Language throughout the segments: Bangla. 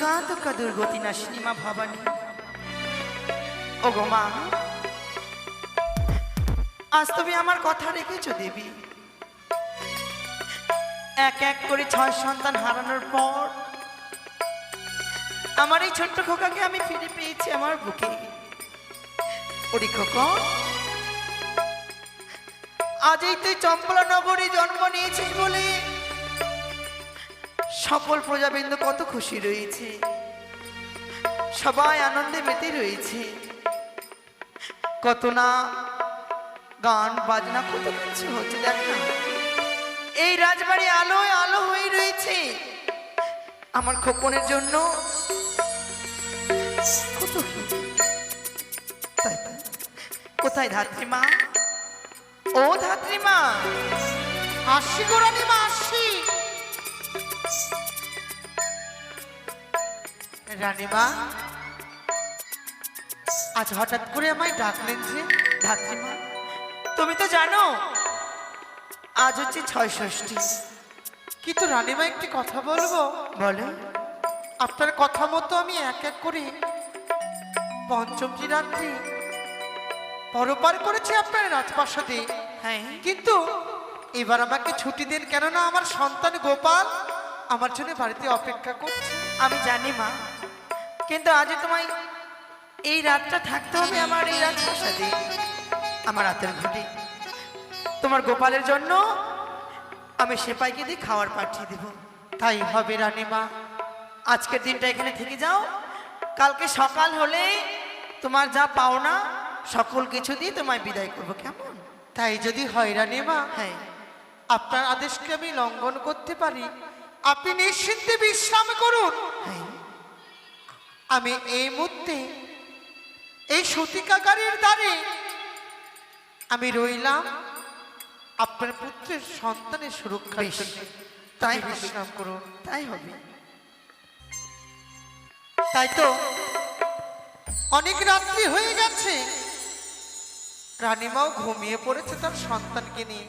দুর্গা দুর্গা দুর্গতি নাশিনী মা ভবানী। ও গো মা, আজ তুমি আমার কথা রেখেছো দেবী। এক এক করে 6 সন্তান হারানোর পর আমার এই ছোট্ট খোকাকে আমি ফিরে পেয়েছি আমার বুকে। ওরে খোকা, আজ এই তুই চম্পলা নগরে জন্ম নিয়েছিস বলে সকল প্রজাবৃন্দ কত খুশি রয়েছে, সবাই আনন্দে মেতে রয়েছে। কত না গান বাজনা কত কিছু হচ্ছে, দেখ না এই রাজবাড়ি আলোয় আলো হয়ে রয়েছে আমার খোকনের জন্য। কত কোথায় ধাত্রীমা? ও ধাত্রীমা, আসি গো রানীমা, আসি। রানীমা, আজ হঠাৎ করে আমায় ডাকলেন যে? ধাত্রীমা, তুমি তো জানো আজ হচ্ছে 6 ষষ্ঠী। কিন্তু রানীমা, একটি কথা বলবো? বলো। আপনার কথা মতো আমি এক এক করে পঞ্চমটি রাত্রি পরপার করেছি আপনার রাজপ্রাসাদে। হ্যাঁ, কিন্তু এবার আমাকে ছুটি দিন, কেননা আমার সন্তান গোপাল আমার জন্য বাড়িতে অপেক্ষা করছে। আমি জানি মা, কিন্তু আজ তোমায় এই রাতটা থাকতে হবে আমার এই রাজপ্রাসাদে, আমার রাতের ঘটে। তোমার গোপালের জন্য আমি সেপাইকে দিয়ে খাবার পাঠিয়ে দেব। তাই হবে রানীমা। আজকের দিনটা এখানে থেকে যাও, কালকে সকাল হলে তোমার যা পাওনা সকল কিছু দিয়ে তোমায় বিদায় করবো, কেমন? তাই যদি হয় রানীমা, হ্যাঁ, আপনার আদেশকে আমি লঙ্ঘন করতে পারি, আপনি নিশ্চিন্তে বিশ্রাম করুন। হ্যাঁ, আমি এই মুহূর্তে এই সতিকাগারের দ্বারে আমি রইলাম আপনার পুত্রের সন্তানের সুরক্ষা। বেশ, তাই হবে। বিশ্রাম করুন। তাই হবে। তাই তো অনেক রাত্রি হয়ে গেছে, রানীমাও ঘুমিয়ে পড়েছে তার সন্তানকে নিয়ে।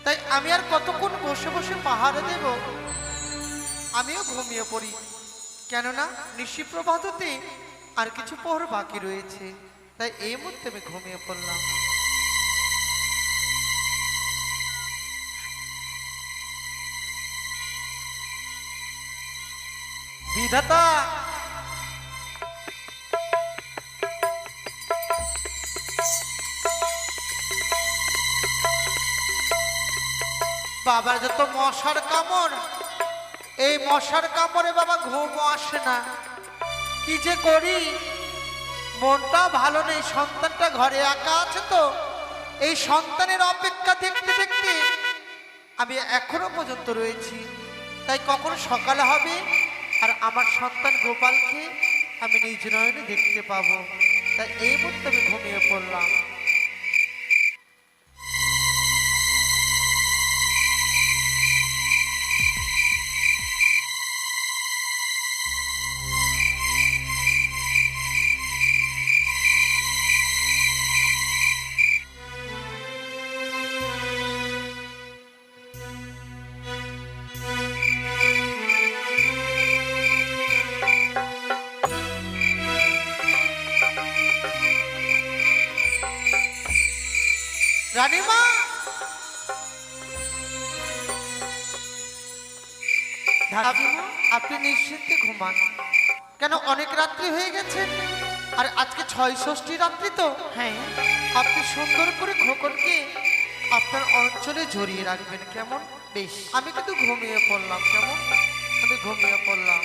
তাই আমি আর কতক্ষণ বসে বসে পাহারা দেব, আমিও ঘুমিয়ে পড়ি। কেননা নিশিপ্রভাততে আর কিছু পর বাকি রয়েছে, তাই এই মুহূর্তে আমি ঘুমিয়ে পড়লাম। বিধাতা, বাবার যত মশার কামড়, এই মশার কামড়ে বাবা ঘুম আসে না। কি যে করি, মনটা ভালো নেই। সন্তানটা ঘরে একা আছে তো, এই সন্তানের অপেক্ষা দেখতে দেখতে আমি এখনো পর্যন্ত রয়েছি। তাই কখন সকাল হবে আর আমার সন্তান গোপালকে আমি নিজ নয়নে দেখতে পাবো। তাই এই মুহূর্তে আমি ঘুমিয়ে পড়লাম। রানীমা, আপনি নিশ্চিন্তে ঘুমান। কেন, অনেক রাত্রি হয়ে গেছে আর আজকে 6 ষষ্ঠী রাত্রি তো। হ্যাঁ, আপনি সুন্দর করে খোকনকে আপনার অঞ্চলে জড়িয়ে রাখবেন, কেমন? বেশ। আমি কিন্তু ঘুমিয়ে পড়লাম, কেমন? আমি ঘুমিয়ে পড়লাম।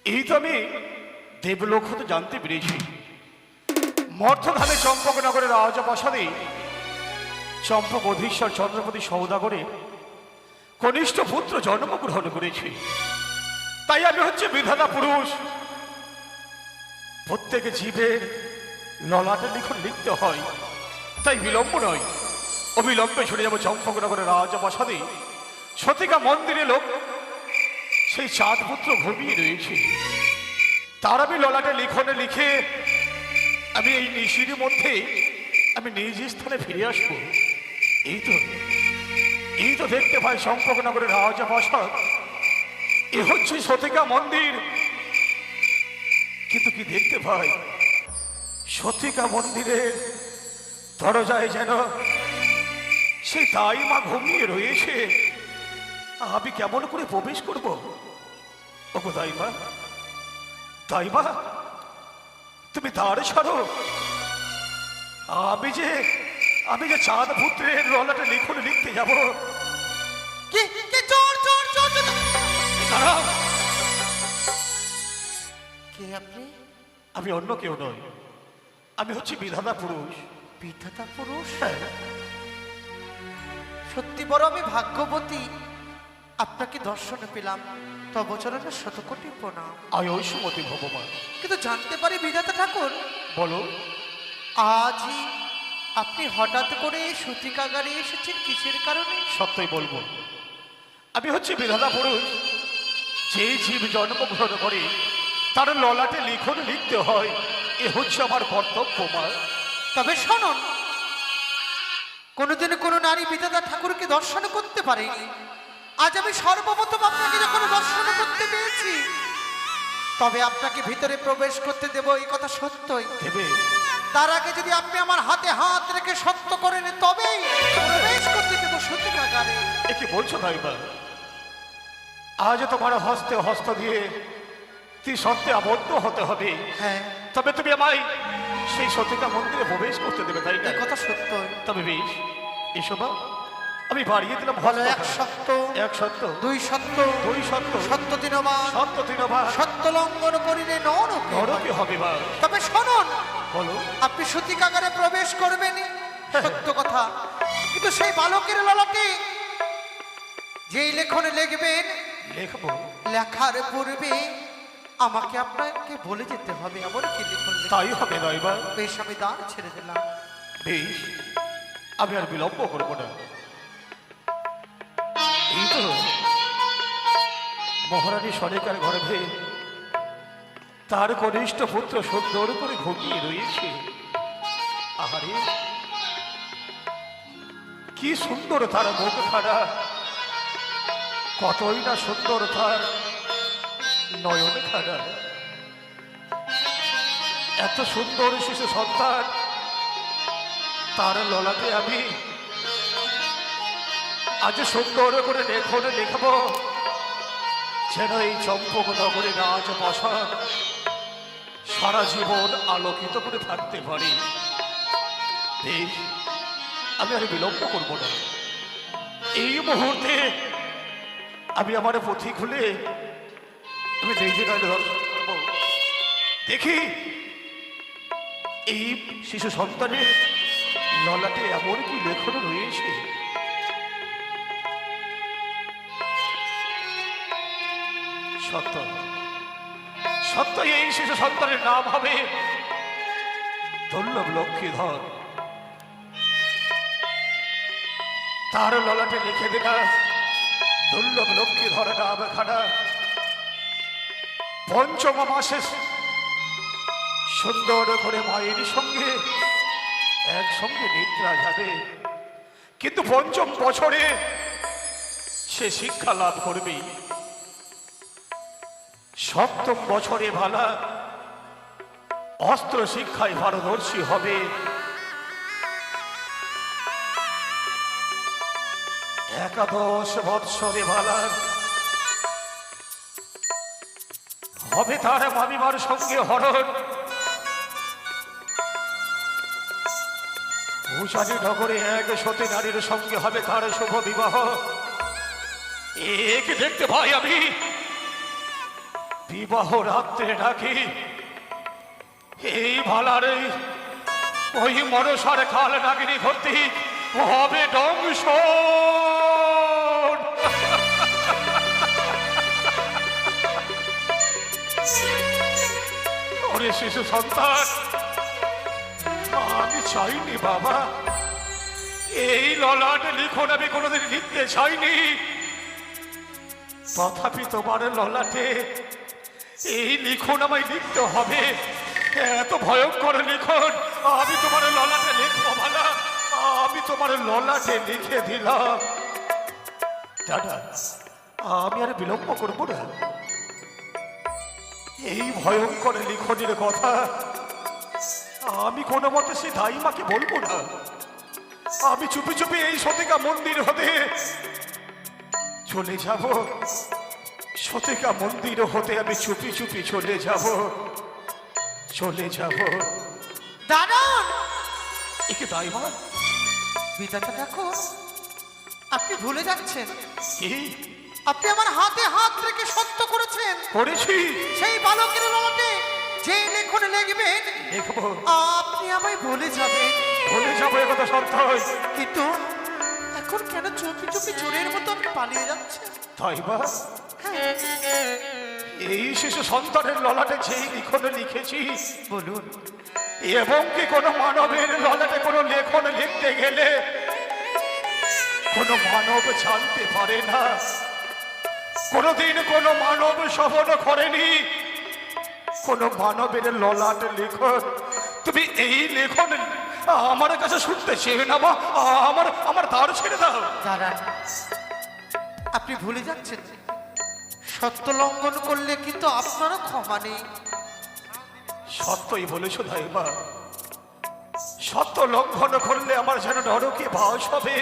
এই তো আমি দেবলোক হতে জানতে পেরেছি, মর্থধামে চম্পকনগরের রাজপ্রাসাদে চম্পক অধীশ্বর চন্দ্রপতি সৌদাগরে কনিষ্ঠ পুত্র জন্মগ্রহণ করেছে। তাই আমি হচ্ছে বিধাতা পুরুষ। প্রত্যেক জীবের ললাটে লিখন লিখতে হয়, তাই বিলম্ব নয়, অবিলম্বে ছুটে যাবো চম্পকনগরের রাজপ্রাসাদে সতিকা মন্দিরে লোক সেই চাঁদ পুত্র ঘুমিয়ে রয়েছে। তার আমি ললাটে লিখনে লিখে আমি এই নিশির মধ্যে আমি নিজ স্থানে ফিরে আসবো। এই তো দেখতে পাই চম্পকনগরের রাজপ্রাসাদ, এ হচ্ছে সতিকা মন্দির। কিন্তু কি দেখতে পাই, সতিকা মন্দিরের দরজায় যেন সেই তাই মা ঘুমিয়ে রয়েছে। আমি কেমন করে প্রবেশ করব? ওগো দাইমা, দাইমা, তুমি দ্বার ছাড়ো। আমি যে চাঁদ পুত্রের ললাটে লিখন লিখতে যাব। কি কি চোর চোর চোর চোর! দাঁড়াও, কে আপনি? আমি অন্য কেউ নই, আমি হচ্ছি বিধাতা পুরুষ। বিধাতা পুরুষ? হ্যাঁ, সত্যি বড় আমি ভাগ্যবতী, আপনাকে দর্শনে পেলাম। তবচরণের শতকোটি প্রণাম। আমি ঐশ্বমতী ভগবান। কিন্তু জানতে পারি বিধাতা ঠাকুর, বলো, আজই আপনি হঠাৎ করে সূতিকাগারে এসেছেন কিসের কারণে? সত্যই বলবো, আমি হচ্ছি বিধাতা পুরুষ। যে জীব জন্মগ্রহণ করে তার ললাটে লিখন লিখতে হয়, এ হচ্ছে আমার কর্তব্য মা। তবে শুনুন, কোনোদিন কোনো নারী বিধাতা ঠাকুরকে দর্শন করতে পারেনি। আজ আমি সর্বপ্রথম আপনাকে যখন দর্শন করতে পেয়েছি, তবে আপনাকে ভিতরে প্রবেশ করতে দেব, এই কথা সত্যই। দেবে? তার আগে যদি আপনি আমার হাতে হাত রেখে সত্য করেন, তবেই প্রবেশ করতে দেব সূতিকাগারে। এ কি বলছো ভাইবা? আজ তোমার হস্তে হস্ত দিয়ে তুই সত্যে আবদ্ধ হতে হবে। হ্যাঁ, তবে তুমি আমায় সেই সতিকা মন্দিরে প্রবেশ করতে দেবে, তাই না? এই কথা সত্যই। তবে বেশ, এসো মা, আমি বাড়িয়ে দিলাম বলো হস্ত। এক সত্য, এক সত্য, দুই সত্য, দুই সত্য, সত্য দিনবান, সত্য দিনবান, সত্য লঙ্ঘন করিলে নরকে হয়। নরকে হবে মা। তবে শুনুন, বলো। আপনি সূতিকাগারে প্রবেশ করবেন, সত্য কথা, কিন্তু সেই বালকের ললাটে যেই লেখনে লিখবেন, লিখবো? লেখার পূর্বে আমাকে আপনাকে বলে যেতে হবে এমন কি লিখন লিখবেন। তাই হবে নয়বা? বেশ, আমি দ্বার ছেড়ে দিলাম। বেশ, আমি আর বিলম্ব করবো না। এই তো মহারানী সনিকার গর্ভে তার কনিষ্ঠ পুত্র সুন্দর করে ঘুমিয়ে রয়েছে। আহারে, কি সুন্দর তার মুখ খানা, কতই না সুন্দর তার নয়ন খানা। এত সুন্দর শিশু সন্তান, তার ললাটে আমি আজ সুন্দর করে লেখনে লিখব, যেন এই চম্পক নগরে রাজপ্রাসাদ সারা জীবন আলোকিত করে থাকতে পারি। বেশ, আমি আর বিলম্ব করব না। এই মুহূর্তে আমি আমার পুঁথি খুলে আমি নিজে গায়ে দর্শন করব। দেখি এই শিশু সন্তানের ললাটে এমন কি লেখন রয়েছে। সত্য, সত্য, এই শিশু সন্তানের নাম হবে দুর্লভ লক্ষ্মীধর। তার ললাটে লিখে দিলা দুর্লভ লক্ষ্মীধর নাম খানা। পঞ্চম মাসে সুন্দর করে মায়ের সঙ্গে একসঙ্গে নিদ্রা যাবে, কিন্তু পঞ্চম বছরে সে শিক্ষা লাভ করবে। সপ্তম বছরে ভালা অস্ত্র শিক্ষায় পারদর্শী হবে। একাদশ বৎসরে ভালা হবে তার মামিমার সঙ্গে হরণ। উষানী নগরে এক সতী নারীর সঙ্গে হবে তার শুভ বিবাহ। একে দেখতে পাই আমি বিবাহ রাত্রে ডাকি। এই ভালার ওই মনসার কাল নাগিনী ভর্তি হবে ডংস। ওরে শিশু সন্তান, আমি চাইনি বাবা, এই ললাট লিখন আমি কোনোদিন লিখতে চাইনি। তথাপি তোমার ললাটে এই লিখন আমায় লিখতে হবে। এত ভয়ঙ্কর লিখন আমি তোমার ললাটে লিখবো ভালা, আমি তোমার ললাটে লিখে দিলাম। দাদা, আমি আর বিলম্ব করবো না। এই ভয়ঙ্কর লিখনের কথা আমি কোনো মতে সে দাইমাকে বলবো না। আমি চুপি চুপি এই সতিকা মন্দির হতে চলে যাব। সতিকা মন্দির হতে আমি চুপি চুপি চলে যাব। দাঁড়ান একে দাইমা বিধাতা ঠাকুর, আপনি ভুলে যাচ্ছেন কি আপনি আমার হাতে হাত রেখে সত্য করেছেন করেছি? সেই বালকের ললাটে যে লেখন লিখবেন দেখবো আপনি আমায় বলে যাবেন। বলে যাবো এ কথা সত্য। কিন্তু এখন কেন চুপি চুপি চোরের মতো আপনি পালিয়ে যাচ্ছেন? দাইমা, এই শিশু সন্তানের ললাটে যেই লিখন লিখেছি, বলুন। এবং কি কোনো মানবের ললাটে কোনো লেখন লিখতে গেলে কোনো মানব জানতে পারে না। কোনোদিন কোনো মানব শ্রবণ করেনি কোনো মানবের ললাট লেখন। তুমি এই লেখন আমার কাছে শুনতে চেয়ে না, মা আমার দ্বার ছেড়ে দাও। দাঁড়ান, আপনি ভুলে যাচ্ছেন সত্য লঙ্ঘন করলে কিন্তু আপনারও ক্ষমা নেই। সত্যই বলেছ দাইমা, সত্য লঙ্ঘন করলে আমার যেন নরকে বাস হবে,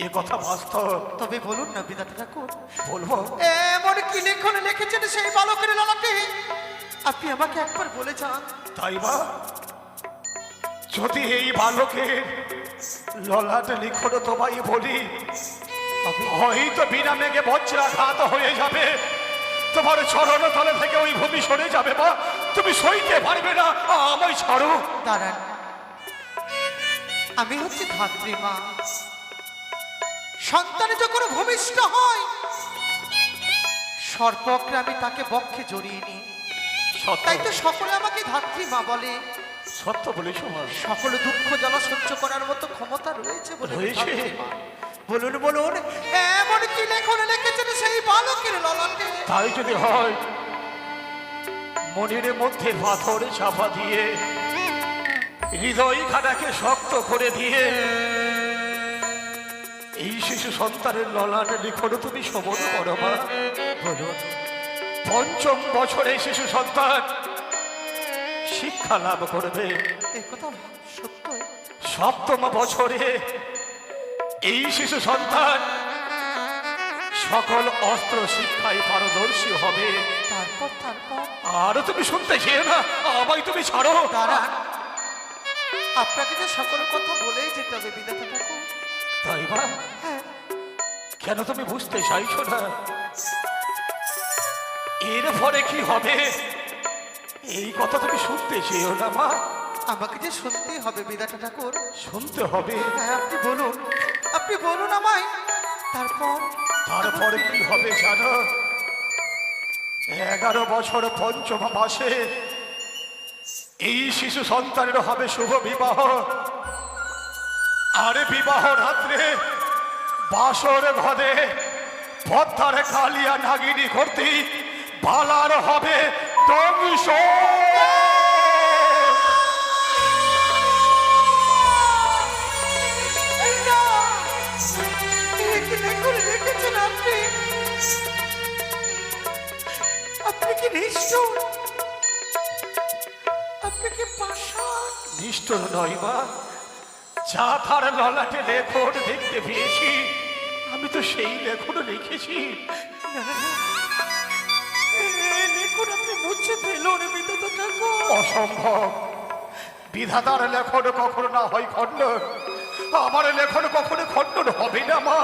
এ কথা বাস্তব। তবে বলুন না বিধাতা ঠাকুর, বলবো এমন কি লেখন লিখেছেন সেই বালকের ললাটে? আপনি আমাকে একবার বলে যান। দাইমা, যদি এই বালকের ললাট লিখন তোমায় বলি, হয়তো বিনা মেঘে বজ্রাঘাত হয়ে যাবে, তোমার চরণ তলে থেকে ওই ভূমি সরে যাবে। বা তুমি সইতে পারবে না, আমায় ছাড়ো। দাঁড়ান, আমি হচ্ছি ধাত্রী মা। সন্তান যখন ভূমিষ্ঠ হয় সর্পকরে আমি তাকে বক্ষে জড়িয়ে নিই, তাই তো সকলে আমাকে ধাত্রী মা বলে। সত্য বলেছ মা। সকল দুঃখ জ্বালা সহ্য করার মতো ক্ষমতা রয়েছে বলে রয়েছে। ধাত্রী মা। বলুন বলুন, এমন কি লেখন লিখেছেন সেই বালকের ললাটে? তাই যদি হয়, মনের মধ্যে পাথর চাপা দিয়ে হৃদয় খানাকে শক্ত করে দিয়ে এই শিশু সন্তানের ললাট লিখন তুমি শ্রবণ করো মা। বলুন। পঞ্চম বছরে শিশু সন্তান শিক্ষা লাভ করবে। এই কথা সত্য। সপ্তম বছরে এই শিশু সন্তান সকল অস্ত্র শিক্ষায় পারদর্শী হবে। তারপর আর তুমি শুনতে চেয়ে না, আমায় তুমি ছাড়ো। দাঁড়ান, আপনাকে যে সকল কথা বলেই যেতে হবে বিধাতা ঠাকুর। তাই বা হ্যাঁ, কেন তুমি বুঝতে চাইছো না? এর পরে কি হবে এই কথা তুমি শুনতে চেয়েও না মা। আমাকে যে শুনতেই হবে বিধাতা ঠাকুর। শুনতে হবে। হ্যাঁ, আপনি বলুন আমায়। তারপরে কি হবে জানো? 11 বছর পঞ্চম মাসে এই শিশু সন্তানের হবে শুভ বিবাহ। আর বিবাহ রাত্রে বাসর ঘরে পদ্মার কালিয়া নাগিনী করতে বালার হবে ধ্বংস। আপনি কি নিষ্ঠুর? আপনি কি পাষাণ? নিষ্ঠুর নয় মা, যা তার ললাটে লেখন দেখতে পেয়েছি আমি তো সেই লেখন লিখেছি। লেখন আপনি মুছে ফেলুন বিধাতা ঠাকুর। অসম্ভব, বিধাতার লেখন কখনো না হয় খণ্ডন, আমার লেখন কখনো খণ্ডন হবে না মা।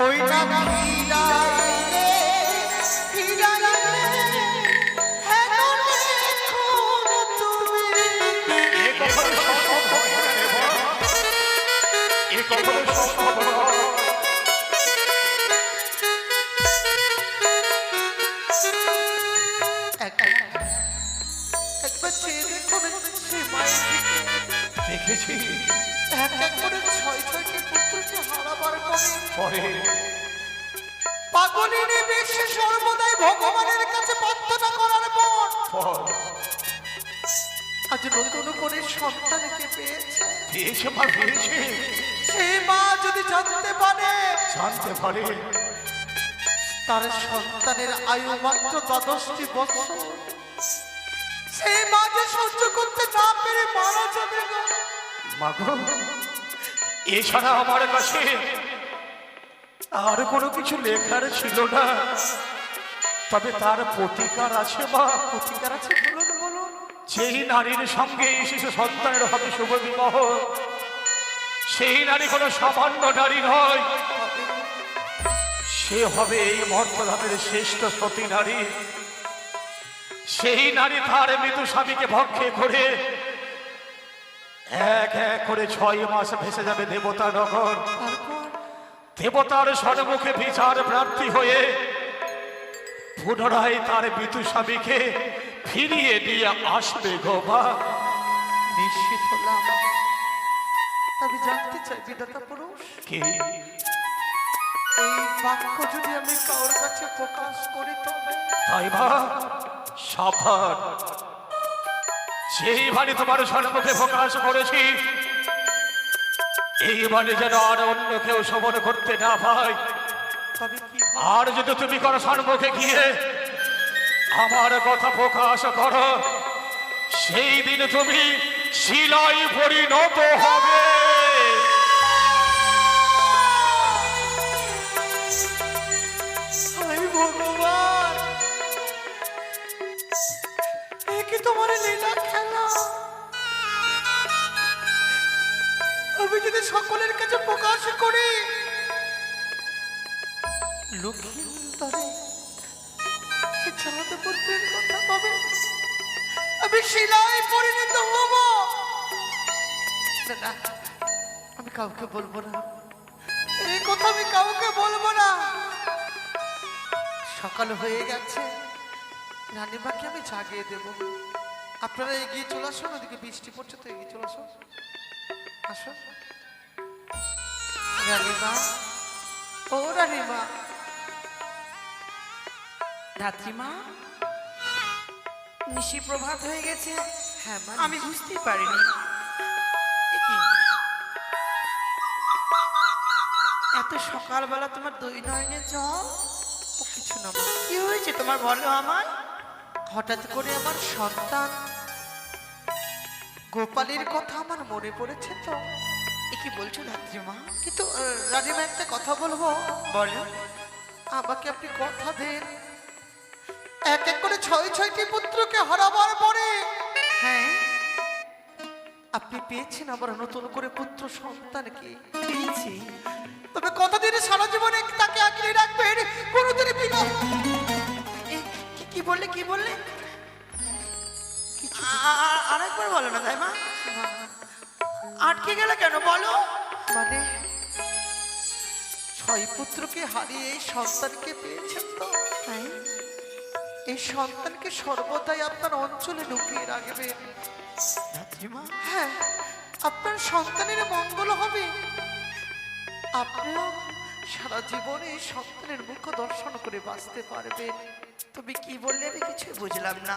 ওই না ফিরাইলে ফিরাইলে হ্যাঁ গো দেখো তুমি এ কখনো সম্ভব হয় না রে মা। এ কখনো সম্ভব নয়। একবার চেয়ে দেখো না সে মায়ের দিকে দেখেছি এক এক করে ছয় ছয়টি পুত্রকে হারাবার পরে পরে পাগলিনী বেশে সর্বদাই ভগবানের কাছে প্রার্থনা করার পর আজ নতুন করে সন্তানকে পেয়েছে। পেয়েছে মা, পেয়েছে। সেই মা যদি জানতে পারে জানতে পারে তার সন্তানের আয়ু মাত্র 10টি বছর, সেই মা যে সহ্য করতে না পেরে মারা যাবে গো। মাগো, এছাড়া আমার কাছে আর কোনো কিছু লেখার ছিল না, তবে তার প্রতিকার আছে মা। প্রতিকার আছে, বলুন বলুন। যেই নারীর সঙ্গে এই শিশু সন্তানের হবে শুভ বিবাহ, সেই নারী কোনো সামান্য নারী নয়, সে হবে এই মর্তধামের শ্রেষ্ঠ সতী নারী। সেই নারী তার মৃত স্বামীকে ভক্ষে করে এক এক করে 6 মাস ভেসে যাবে দেবতা নগর। দেবতার সম্মুখে বিচার প্রার্থী হয়ে পুনরায় তার মৃত স্বামীকে ফিরিয়ে দিয়ে আসবে গো মা। নিশ্চিত হলাম। তবে জানতে চাই বিধাতা পুরুষ, কি এই বাক্য যদি আমি কারোর কাছে প্রকাশ করি তবে তাই মা, সাবধান। সেই বাণী তোমার সম্মুখে প্রকাশ করেছি, এই বাণী যেন আর অন্য কেউ শ্রবণ করতে না পায়। তবে কি আর যদি তুমি করো সম্মুখে গিয়ে আমার কথা প্রকাশ করো, সেই দিন তুমি শিলায় পরিণত হবে। হায় ভগবান, এ কি তোমার লীলা খেলা? আমি যদি সকলের কাছে প্রকাশ করি লক্ষ্মীন্তরে সে চাঁদ পুত্রের কথা পাবে, আমি শিলায় পরিণত হব। না, আমি কাউকে বলবো না, এই কথা আমি কাউকে বলবো না। সকাল হয়ে গেছে, রানীমাকে আমি জাগিয়ে দেব। আপনারা এগিয়ে চলে আসুন, ওদিকে বৃষ্টি পড়ছে তো এগিয়ে চলে আসুন। আসুন রানীমা, ও রানীমা। ধাত্রীমা, নিশি প্রভাত হয়ে গেছে। হ্যাঁ মা, আমি বুঝতেই পারিনি। এ কি? এত সকালবেলা তোমার দুই নয়নে জল? ও কিছু না মা, কি হয়েছে তোমার, বলো আমায়। হঠাৎ করে আমার সন্তান গোপালের কথা আমার মনে পড়েছে তো। এ কি বলছো ধাত্রীমা? কিন্তু রানীমা একটা কথা বলবো, বলো। আমাকে আপনি কথা দেন, এক এক করে 6-6টি পুত্রকে হারাবার পরে হ্যাঁ, আপনি পেয়েছেন আবার নতুন করে পুত্র সন্তানকে। পেয়েছি। তবে কথা দিন সারা জীবনে তাকে আঁকড়ে রাখবেন, কোনোদিনই বিনা- এ, কি বললে, কি বললে? কিছু আরেকবার বলো না তাই মা। আটকে গেলে কেন, বলো। মানে 6 পুত্রকে হারিয়ে এই সন্তানকে পেয়েছেন তো, হ্যাঁ, এই সন্তানকে সর্বদাই আপনার অঞ্চলে লুকিয়ে রাখবেন। ধাত্রীমা, হ্যাঁ, আপনার সন্তানের মঙ্গল হবে, আপনিও সারা জীবনে এই সন্তানের মুখ দর্শন করে বাঁচতে পারবেন। তুমি কি বললে আমি কিছুই বুঝলাম না,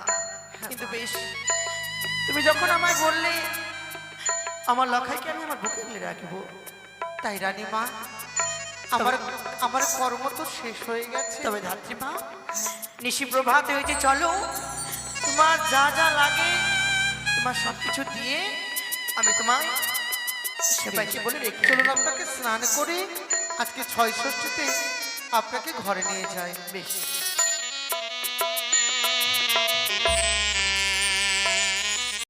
কিন্তু বেশ, তুমি যখন আমায় বললে আমার লখাইকে আমি আমার বুকে তুলে রাখবো। তাই রানীমা, আমার আমার কর্ম তো শেষ হয়ে গেছে। তবে ধাত্রীমা, নিশি প্রভাত হয়েছে, চলো তোমার যা যা লাগে তোমার সব কিছু দিয়ে আমি তোমায় সেবাইকে বলে রেখে চলুন আপনাকে স্নান করে আজকে 6ষষ্ঠীতে আপনাকে ঘরে নিয়ে যাই। বেশ।